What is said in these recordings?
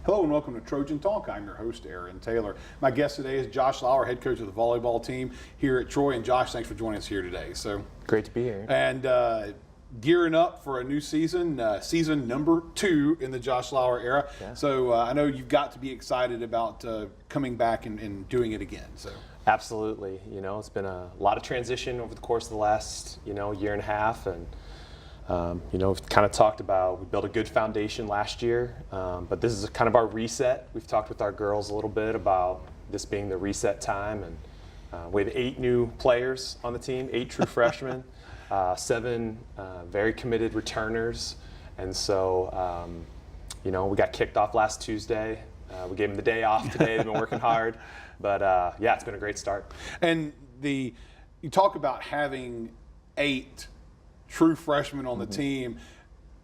Hello and welcome to Trojan Talk. I'm your host, Aaron Taylor. My guest today is Josh Lauer, head coach of the volleyball team here at Troy. And Josh, thanks for joining us here today. Great to be here. And gearing up for a new season, season number 2 in the Josh Lauer era. Yeah. So I know you've got to be excited about coming back and doing it again. Absolutely. It's been a lot of transition over the course of the last, year and a half. And we've kind of talked about, we built a good foundation last year, but this is kind of our reset. We've talked with our girls a little bit about this being the reset time, and we have 8 new players on the team, 8 true freshmen, 7 very committed returners, and so we got kicked off last Tuesday. We gave them the day off today. They've been working hard, but yeah, it's been a great start. And you talk about having 8 true freshmen on the team.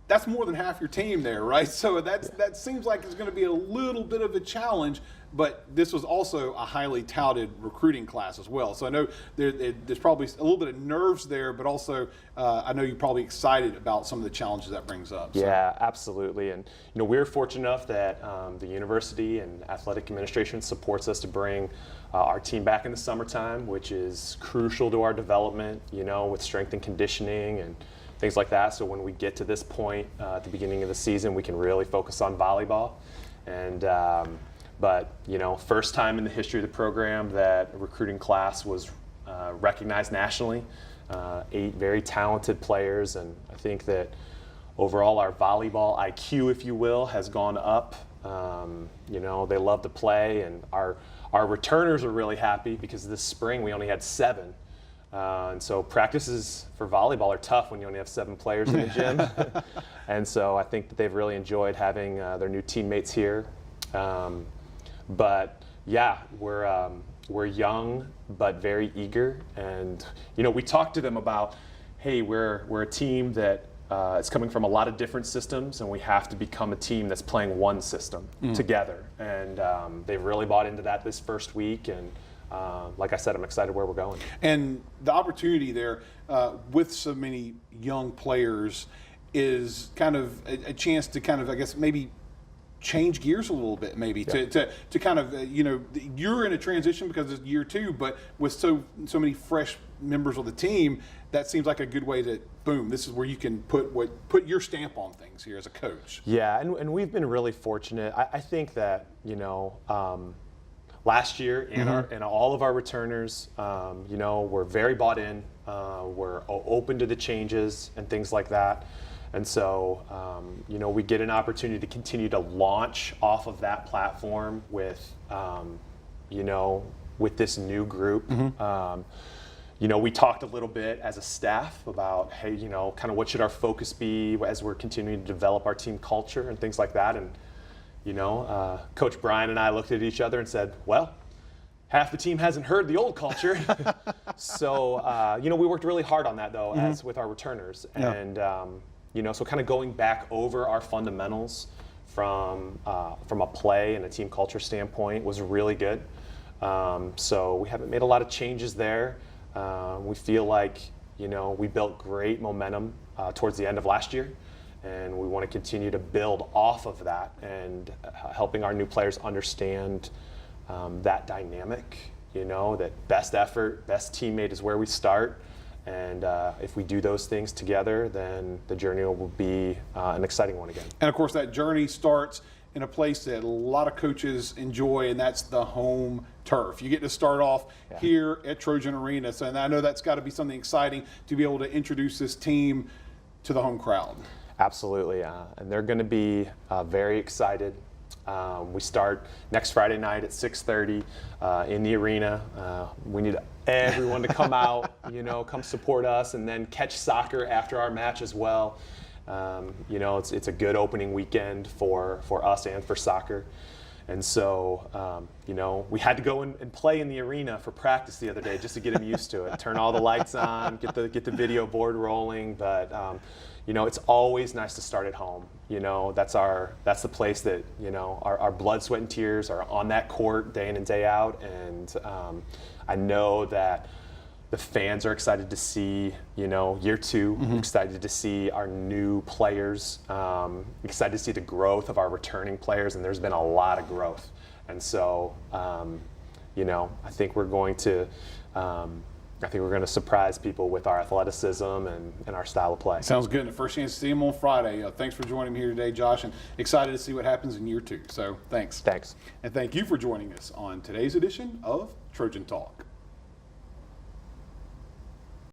That's more than half your team there, right? So that seems like it's going to be a little bit of a challenge, but this was also a highly touted recruiting class as well. So I know there's probably a little bit of nerves there, but also I know you're probably excited about some of the challenges that brings up. So. Yeah, absolutely. And we're fortunate enough that the university and athletic administration supports us to bring our team back in the summertime, which is crucial to our development, with strength and conditioning and things like that. So when we get to this point at the beginning of the season, we can really focus on volleyball. And but first time in the history of the program that a recruiting class was recognized nationally. 8 very talented players, and I think that overall our volleyball IQ, if you will, has gone up. They love to play, and our returners are really happy because this spring we only had 7. And so practices for volleyball are tough when you only have 7 players in the gym. And so I think that they've really enjoyed having their new teammates here. But yeah, we're young but very eager, and we talked to them about, hey, we're a team that is coming from a lot of different systems, and we have to become a team that's playing one system together. And they've really bought into that this first week, and like I said, I'm excited where we're going. And the opportunity there with so many young players is kind of a chance to kind of, I guess, maybe change gears a little bit, maybe to kind of you're in a transition because it's year 2, but with so many fresh members of the team, that seems like a good way to this is where you can put your stamp on things here as a coach. Yeah, and we've been really fortunate. I think that last year and all of our returners were very bought in, were open to the changes and things like that. And so, we get an opportunity to continue to launch off of that platform with, with this new group. We talked a little bit as a staff about, hey, kind of what should our focus be as we're continuing to develop our team culture and things like that. And, Coach Brian and I looked at each other and said, well, half the team hasn't heard the old culture. So, we worked really hard on that, though, as with our returners. Yeah. And, so kind of going back over our fundamentals from a play and a team culture standpoint was really good. So we haven't made a lot of changes there. We feel like, we built great momentum towards the end of last year, and we want to continue to build off of that and helping our new players understand that dynamic, that best effort, best teammate is where we start. And if we do those things together, then the journey will be an exciting one again. And of course, that journey starts in a place that a lot of coaches enjoy, and that's the home turf. You get to start off here at Trojan Arena. So, and I know that's got to be something exciting to be able to introduce this team to the home crowd. Absolutely, and they're going to be very excited. We start next Friday night at 6:30 in the arena. We need everyone to come out, come support us, and then catch soccer after our match as well. It's a good opening weekend for us and for soccer. And so, we had to go and play in the arena for practice the other day just to get them used to it. Turn all the lights on, get the video board rolling. But it's always nice to start at home. That's the place that our blood, sweat, and tears are on that court day in and day out. And I know that The fans are excited to see, year 2, excited to see our new players, excited to see the growth of our returning players, and there's been a lot of growth. And so, I think we're going to surprise people with our athleticism and our style of play. Sounds good. And the first chance to see him on Friday. Thanks for joining me here today, Josh, and excited to see what happens in year 2. So thanks. Thanks. And thank you for joining us on today's edition of Trojan Talk.